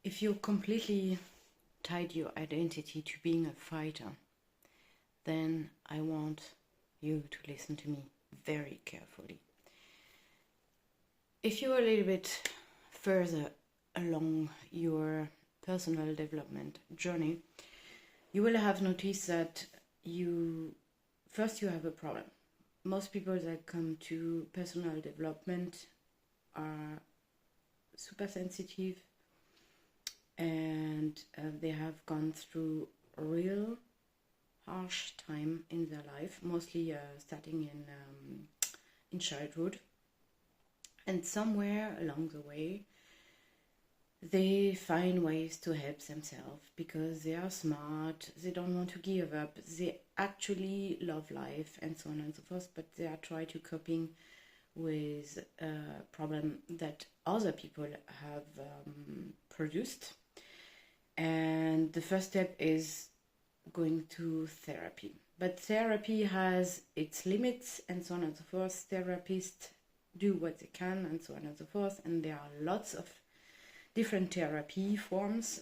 If you completely tied your identity to being a fighter, then I want you to listen to me very carefully. If you're a little bit further along your personal development journey, you will have noticed that you have a problem. Most people that come to personal development are super sensitive, and they have gone through a real harsh time in their life, mostly starting in childhood. And somewhere along the way, they find ways to help themselves because they are smart, they don't want to give up, they actually love life, and so on and so forth, but they are trying to coping with a problem that other people have produced. And the first step is going to therapy. But therapy has its limits, and so on and so forth. Therapists do what they can, and so on and so forth. And there are lots of different therapy forms.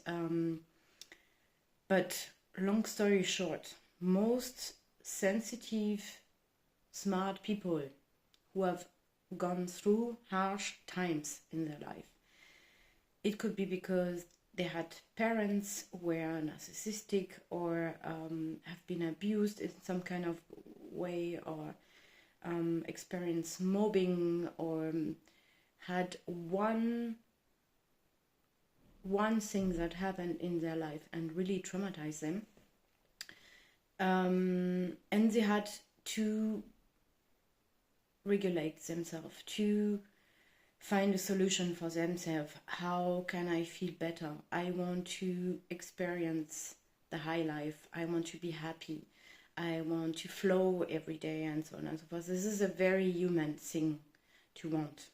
But long story short, most sensitive, smart people who have gone through harsh times in their life, it could be because they had parents who were narcissistic or have been abused in some kind of way, or experienced mobbing, or had one thing that happened in their life and really traumatized them. And they had to regulate themselves, to find a solution for themselves. How can I feel better? I want to experience the high life. I want to be happy. I want to flow every day, and so on and so forth. This is a very human thing to want,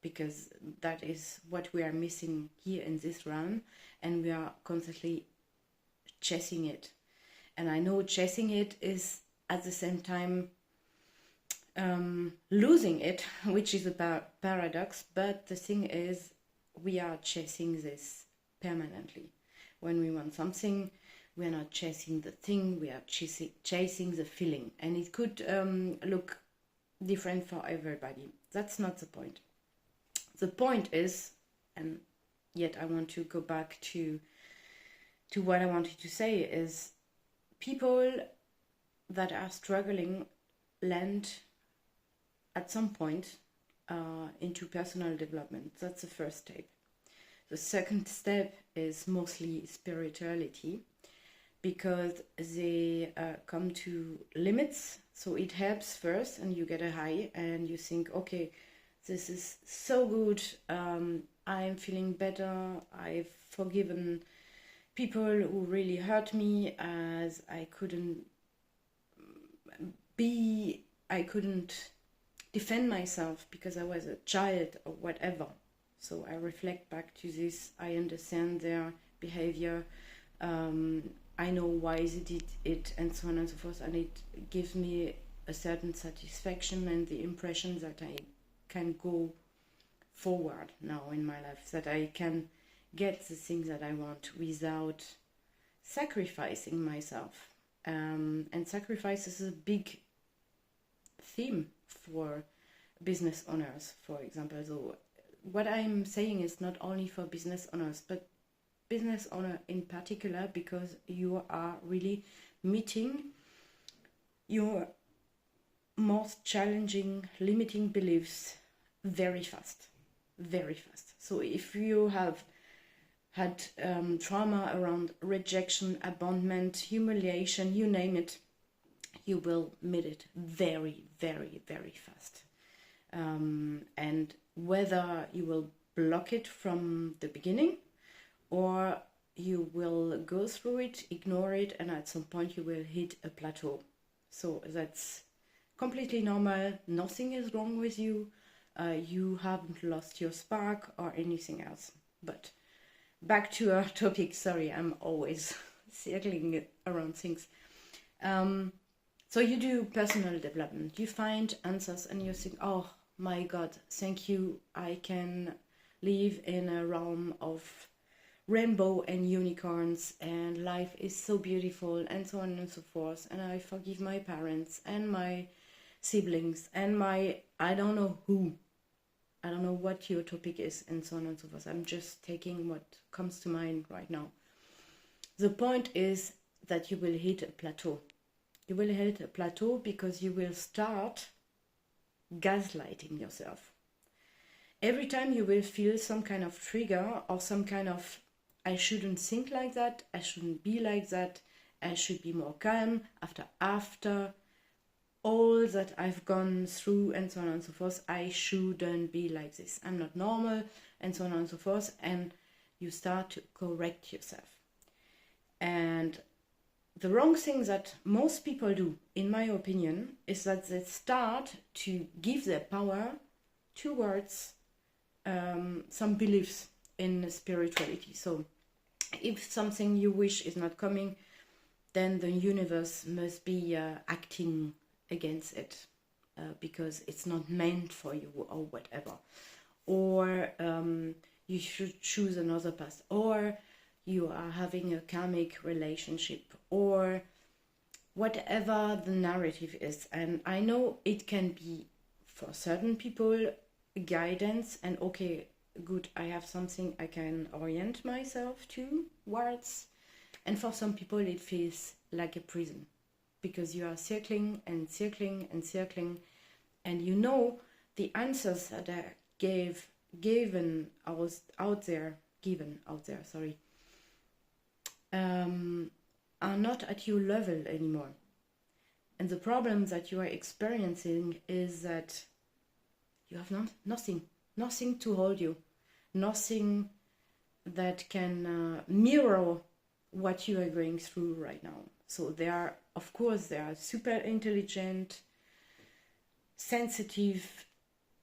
because that is what we are missing here in this realm, and we are constantly chasing it. And I know chasing it is at the same time losing it, which is a paradox, but the thing is, we are chasing this permanently. When we want something, we are not chasing the thing, we are chasing the feeling. And it could look different for everybody. That's not the point. The point is, and yet I want to go back to what I wanted to say, is people that are struggling land at some point into personal development. That's the first step. The second step is mostly spirituality, because they come to limits. So it helps first, and you get a high, and you think, okay, this is so good, I'm feeling better, I've forgiven people who really hurt me, as I couldn't defend myself because I was a child or whatever. So I reflect back to this, I understand their behavior, I know why they did it, and so on and so forth, and it gives me a certain satisfaction and the impression that I can go forward now in my life, that I can get the things that I want without sacrificing myself. And sacrifice is a big theme for business owners, for example. So what I'm saying is not only for business owners, but business owner in particular, because you are really meeting your most challenging limiting beliefs very fast. So if you have had trauma around rejection, abandonment, humiliation, you name it, you will meet it very, very, very fast. And whether you will block it from the beginning, or you will go through it, ignore it, and at some point you will hit a plateau. So that's completely normal. Nothing is wrong with you. You haven't lost your spark or anything else. But back to our topic. Sorry, I'm always circling around things. So you do personal development. You find answers and you think, oh my God, thank you. I can live in a realm of rainbow and unicorns, and life is so beautiful, and so on and so forth. And I forgive my parents and my siblings and my, I don't know who. I don't know what your topic is, and so on and so forth. I'm just taking what comes to mind right now. The point is that you will hit a plateau. You will hit a plateau because you will start gaslighting yourself. Every time you will feel some kind of trigger or some kind of, I shouldn't think like that, I shouldn't be like that, I should be more calm after all that I've gone through, and so on and so forth, I shouldn't be like this, I'm not normal, and so on and so forth, and you start to correct yourself. And the wrong thing that most people do, in my opinion, is that they start to give their power towards some beliefs in spirituality. So if something you wish is not coming, then the universe must be acting against it because it's not meant for you or whatever. Or you should choose another path, or you are having a karmic relationship, or whatever the narrative is. And I know it can be, for certain people, guidance, and okay, good, I have something I can orient myself towards. And for some people it feels like a prison, because you are circling and circling and circling, and you know the answers that are given out there, are not at your level anymore. And the problem that you are experiencing is that you have nothing to hold you, nothing that can mirror what you are going through right now. So there are super intelligent, sensitive,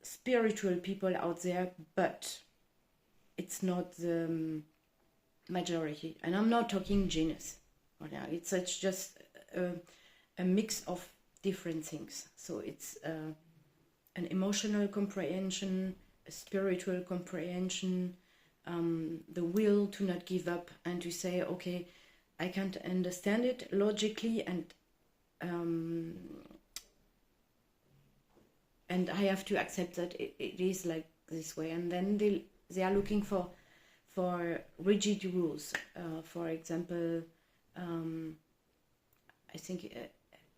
spiritual people out there, but it's not the majority. And I'm not talking genius. It's just a mix of different things. So it's an emotional comprehension, a spiritual comprehension, the will to not give up and to say, okay, I can't understand it logically, and I have to accept that it is like this way. And then they are looking for rigid rules. For example, I think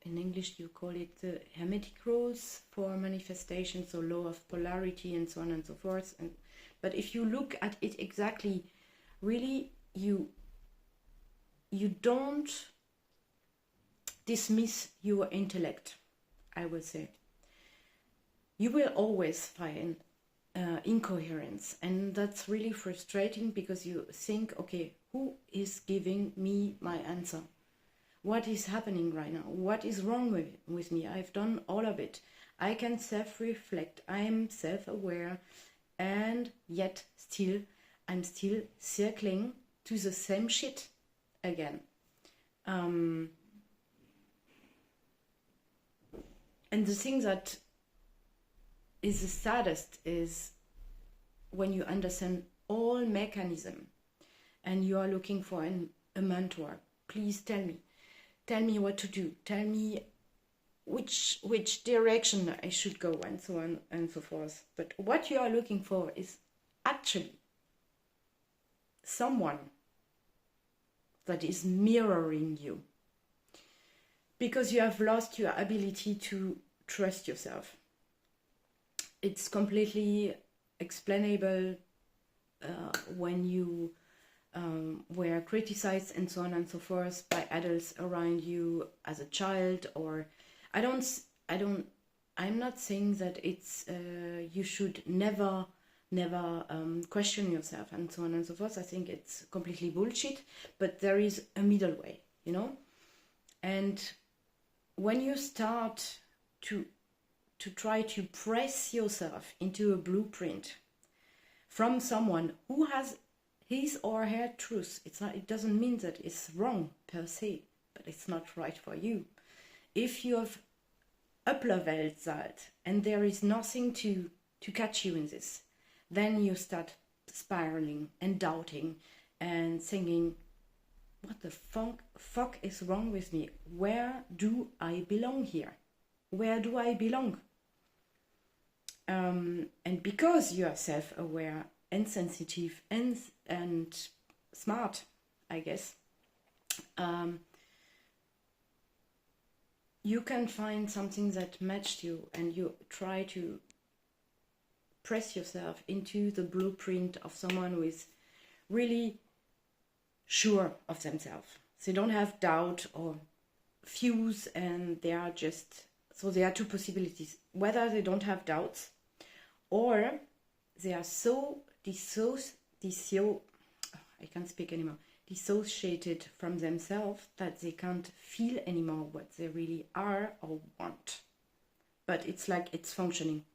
in English you call it the hermetic rules for manifestation, so law of polarity and so on and so forth. But if you look at it exactly, really you don't dismiss your intellect, I would say. You will always find incoherence, and that's really frustrating, because you think, okay, who is giving me my answer? What is happening right now? What is wrong with me? I've done all of it. I can self-reflect. I'm self-aware, and yet I'm still circling to the same shit again. And the thing that is the saddest is when you understand all mechanism and you are looking for a mentor. Please tell me what to do, tell me which direction I should go, and so on and so forth. But what you are looking for is actually someone that is mirroring you, because you have lost your ability to trust yourself. It's completely explainable when you were criticized and so on and so forth by adults around you as a child. Or I'm not saying that it's you should never question yourself and so on and so forth. I think it's completely bullshit, but there is a middle way, and when you start to try to press yourself into a blueprint from someone who has his or her truth, it doesn't mean that it's wrong per se, but it's not right for you. If you have up-leveled that and there is nothing to catch you in this, then you start spiraling and doubting and thinking, what the fuck is wrong with me? Where do I belong here? Where do I belong? And because you are self-aware and sensitive and smart, I guess, you can find something that matched you, and you try to press yourself into the blueprint of someone who is really sure of themselves. They don't have doubt or fuse, and they are just, so there are two possibilities. Whether they don't have doubts, or they are so I can't speak anymore, dissociated from themselves that they can't feel anymore what they really are or want. But it's like it's functioning,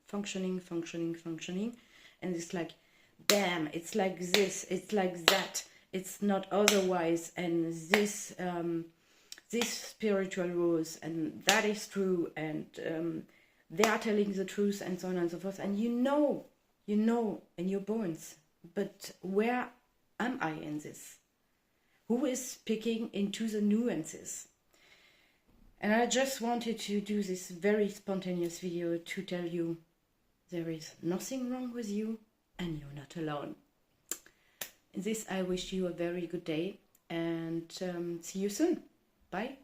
and it's like, bam, it's like this, it's like that, it's not otherwise, and this spiritual rules, and that is true, and they are telling the truth, and so on and so forth, and you know in your bones, but where am I in this? Who is picking into the nuances? And I just wanted to do this very spontaneous video to tell you there is nothing wrong with you, and you're not alone. In this, I wish you a very good day, and see you soon. Bye.